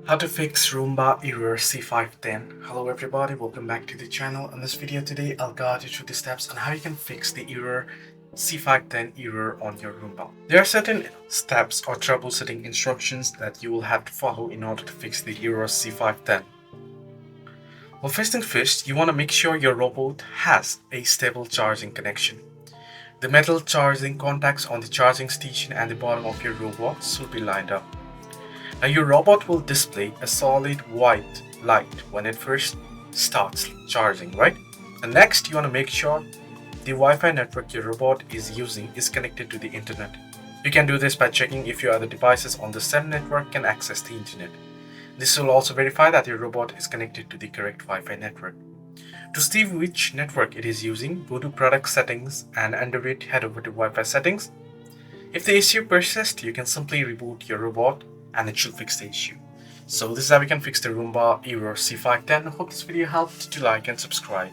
How to fix Roomba error C510. Hello everybody, welcome back to the channel. In this video today, I'll guide you through the steps on how you can fix the error C510 error on your Roomba. There are certain steps or troubleshooting instructions that you will have to follow in order to fix the error C510. Well, first things first, you want to make sure your robot has a stable charging connection. The metal charging contacts on the charging station and the bottom of your robot should be lined up. Now your robot will display a solid white light when it first starts charging, right? And next you want to make sure the Wi-Fi network your robot is using is connected to the internet. You can do this by checking if your other devices on the same network can access the internet. This will also verify that your robot is connected to the correct Wi-Fi network. To see which network it is using, go to product settings and under it head over to Wi-Fi settings. If the issue persists, you can simply reboot your robot and it should fix the issue. So this is how we can fix the Roomba error C510. I hope this video helped. Do like and subscribe.